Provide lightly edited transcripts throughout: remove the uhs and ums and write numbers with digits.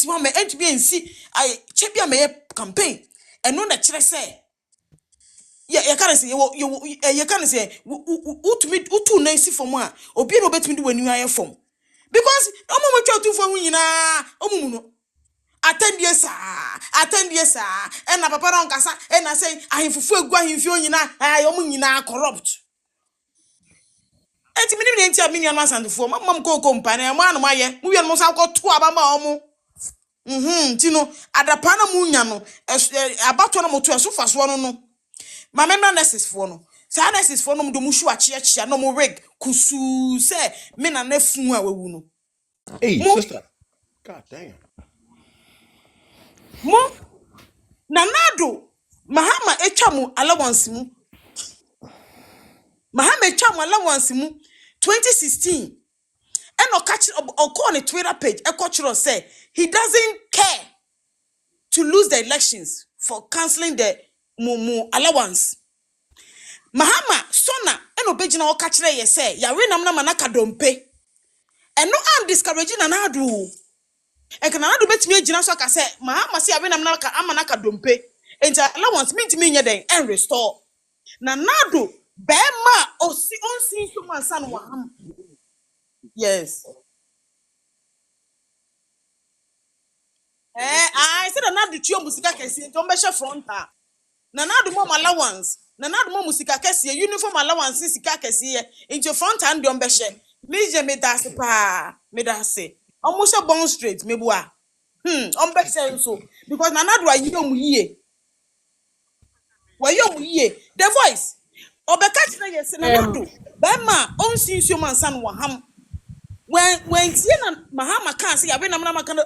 one may enter me and see I check your campaign and know that I say. Yeah, you can't say you can't say who to me who too nice for more or be no better when you are from because I'm not trying to for you na attend yes sir and na papa don kasa and I say I fufu egua himfio nyina I omu nyina corrupt enti minim ne enti amini anu asandefo mam ko company ma na maye mu wi no sa ko to aba ma omu ti no adapa na mu nya no abato na moto eso faso no ma member nurses for no sa nurses for no mo do mu hwu achia no mo rig kusu se me na na fu a wawu no hey sister god damn mo nanado mahama etwamu allowance mu mahama etwamu allowance mu 2016 and on a Twitter page Ekochiro say he doesn't care to lose the elections for cancelling the mumu allowance. Mahama sona and obejina okachire ye say ya we nam na manaka dompe. And no am discouraging anadu. And can anadu betimi agina so aka say Mahama say ya we nam na amanaka dompe. And allowance mean to me nyeden and restore. Na nadu bema onsi so man san wa ham. Yes. I said another trio musika kesi don't measure fronta. Nanadu mom allowance. Nanadu mom musika kesi uniform allowance sika kesi into front and don't measure. Meje me dase pa me dase. Almost a bone straight me boa. On so because nanadu are you ye. Why you the voice. Obeka na yes nanadu. Bema on since your man san wa ham. When Siena Mahama can't say, I been a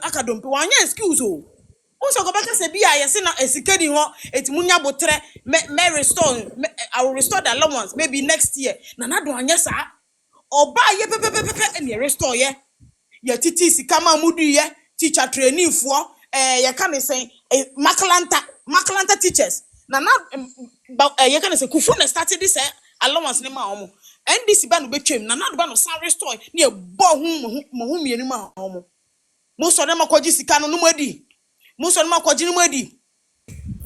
academic, one excuse. Also, go back and say, be I seen a security hall, it's Munya Botre, may restore, I will restore the allowance maybe next year. Nana do yes, sir. Or buy ye and ye restore ye. Your TTC Kama Mudu ye, teacher training for, you can't say, Macalanta teachers. Nana, but you can't say, Kufuna started this allowance name. And this ban be trim, na not ban of San restore near Bohum Yenima homo. Most of them are called Jissicano Numadi. Most of them are called Jinumadi.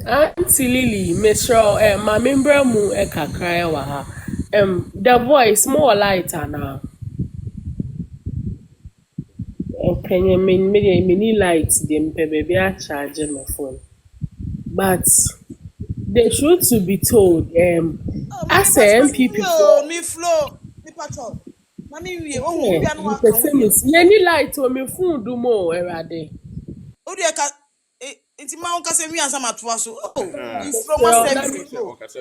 Auntie Lily, Mr. My member mu eka cry waha. The voice more lighter now. Can you mean many lights them baby are charging my phone. But the truth to be told, as a MPP, me flow, me patrol. Mami, we any light on me phone do more every day. Oh, dear, it's my own Casemia and some at was.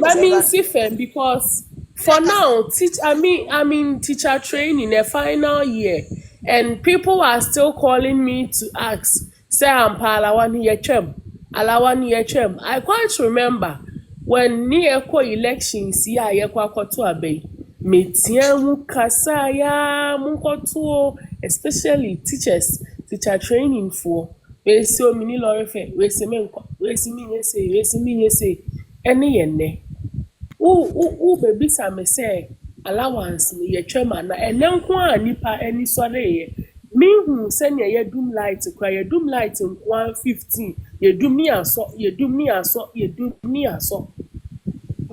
That means different because for now, teacher training a final year, and people are still calling me to ask, say I'm Palawan here, Alawan. I quite remember when near elections, yeah, to obey. Metiamu kasaya munkoto, especially teacher training for. We so many lorife, we see me say, any ene. Baby, some say allowance, ye chairman, and then nipa any sorry. Me who send ye doom light to cry, doom light in 115. You do me and so.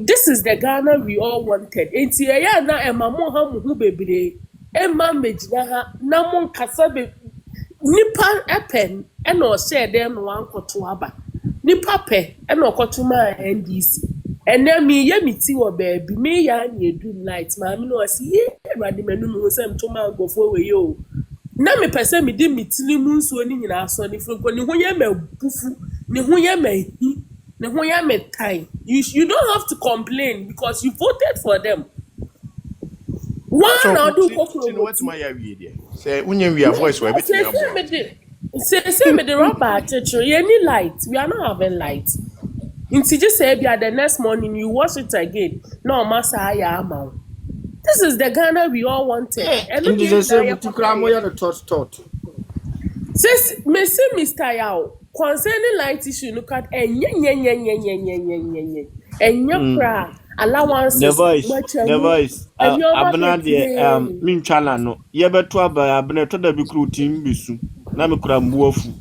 This is the Ghana we all wanted. Enti ya na emamo ha mu bebere. Emma mejina na mon kasa be nipa epen e na o share dem no ankoto aba. Nipa pe e na okoto ma NDC. Ene mi ye miti wo baabi me ya na doom light ma mi no o si ye Awurade manu mu se mtoma agofo we yo. Na me pese me di mitini mu nso ni nyina aso ni fro ni ho ye mabufu ni ho ye mahi ni ho ye metai. You don't have to complain because you voted for them. One or do what my area say unye we voice we bit say me the rubber church any light we are not having light. Inti just say bia the next morning you watch it again. No massa ya amount. This is the Ghana we all wanted. And you just say to cram where the thought. Says Mr. Yao concerning light issue look at and allowance the voice abena de min chala no ye beto aba abena to da bi kru team bisu na me kura mbuafu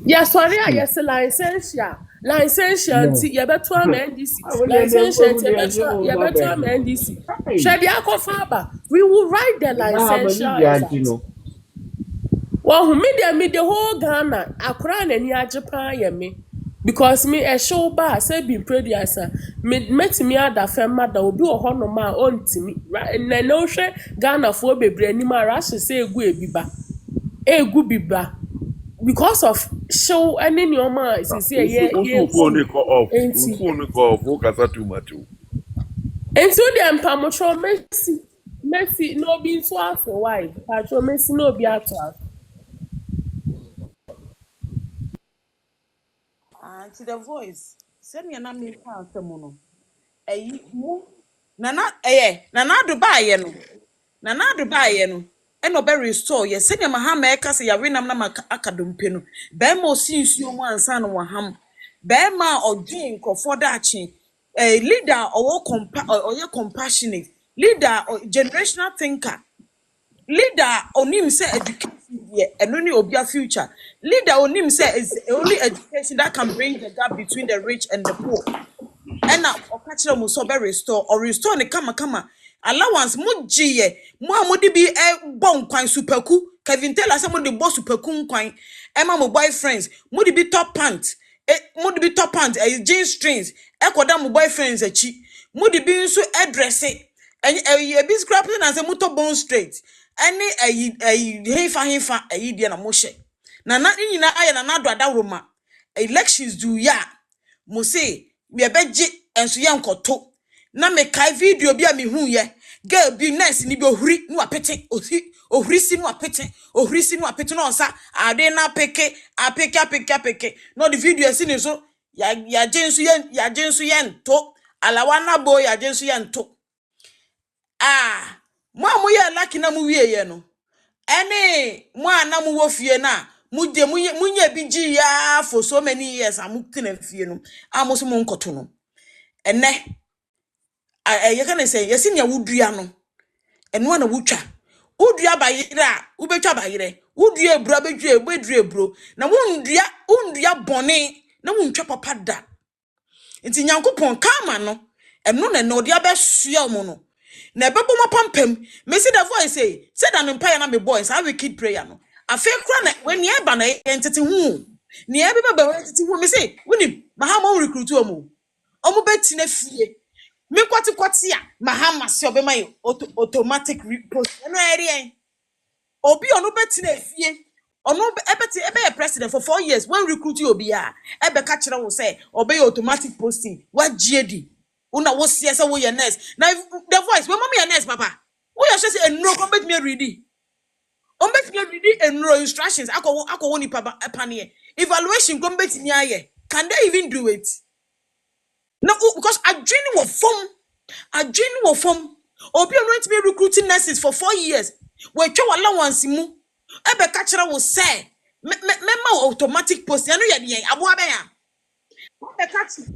Yes, sorry, yes, licensure. Licensure, No. you better NDC. I will let them Licensure, go to the you show, better baby. NDC. Hey, Shadi Akofaba, we will write the now I'm a licensure Libya, you exams. know. Well, who made the whole Ghana, Akran and ya Japan, ya me. Because me a show bar, say be producer, met me at the firm mother will be a honor my own to me. Right, and then no share Ghana for baby, and my rash say a good biba. A good biba. Because of show and in your mind, since yeah, Usu phone call off. ain't Usu phone call off. Focus too much. and so the Pamucho Messi, no being so for why, Patro Messi no be at us. To the voice. Send me an amazing answer, mono. Mu. Nana Dubai, no. Nana Dubai, no. And no berry store, yes, send him a ham, say, ya win am acadum pino. Bemo sees you one son or ham. Bema or drink or for dachi. A leader or your compassionate. Leader or generational thinker. Leader onim say education here and only obia future. Leader onim say is only education that can bring the gap between the rich and the poor. And now okachira mo so be restore or restore ne kama allowance mo giye mo amodi bi bon kwan superku Kevin Taylor say mo de boss superku kwan ema mo boyfriends mo de bi top pant mo de bi top pant jean strings koda mo boyfriends achi mo de bi nso address e bi scrap na say mo to bone straight any hefa de na mo hye na nyina aye na do adawroma elections do ya mo say me beje enso ye nkoto na me kai video bi a me hu ye girl bi nurse ni bi ohuri ni apete ohuri si no apete no nsa ade na apeke no the video si ni so ya jensu ye nto alawa na bo ya jensu ye nto mo amu ye lucky na mu wie ye no ene mo anam wo fie na munye bi gi ya for so many years amu tena fie no amuso mo nkoto no ene you can say yes in ya wudua no eno na wutwa wudua bayire a ubetwa bayire wudua ebro bedua ebro na wundua bone na wuntwa papa da nti nyankopon kama no eno na no dia besua mo no na bebo mapampam me see the voice say that empire na me boys how we kid prayer no afi kra na when ye ba na entete hu ne ye be ba entete hu me say woni mahama recruit omo beti na fie me kwati a mahama se obema yi automatic repost eno ere obi ono beti na fie ono ebeti ebe president for 4 years when recruit you obi a ebe ka kire wo say obey automatic posting wa giedi una wo sie say wo ye nurse na the voice we mommy ye nurse papa wo ye say enro ko bet me ready on bet me ready enro instructions akọ ni papa epane evaluation ko bet me aye can they even do it no because adwene wo form obi on to be recruiting nurses for 4 years we twa allowance mu ebe ka kire wo say me automatic post ya no ye de abo aben ya ebe ka kire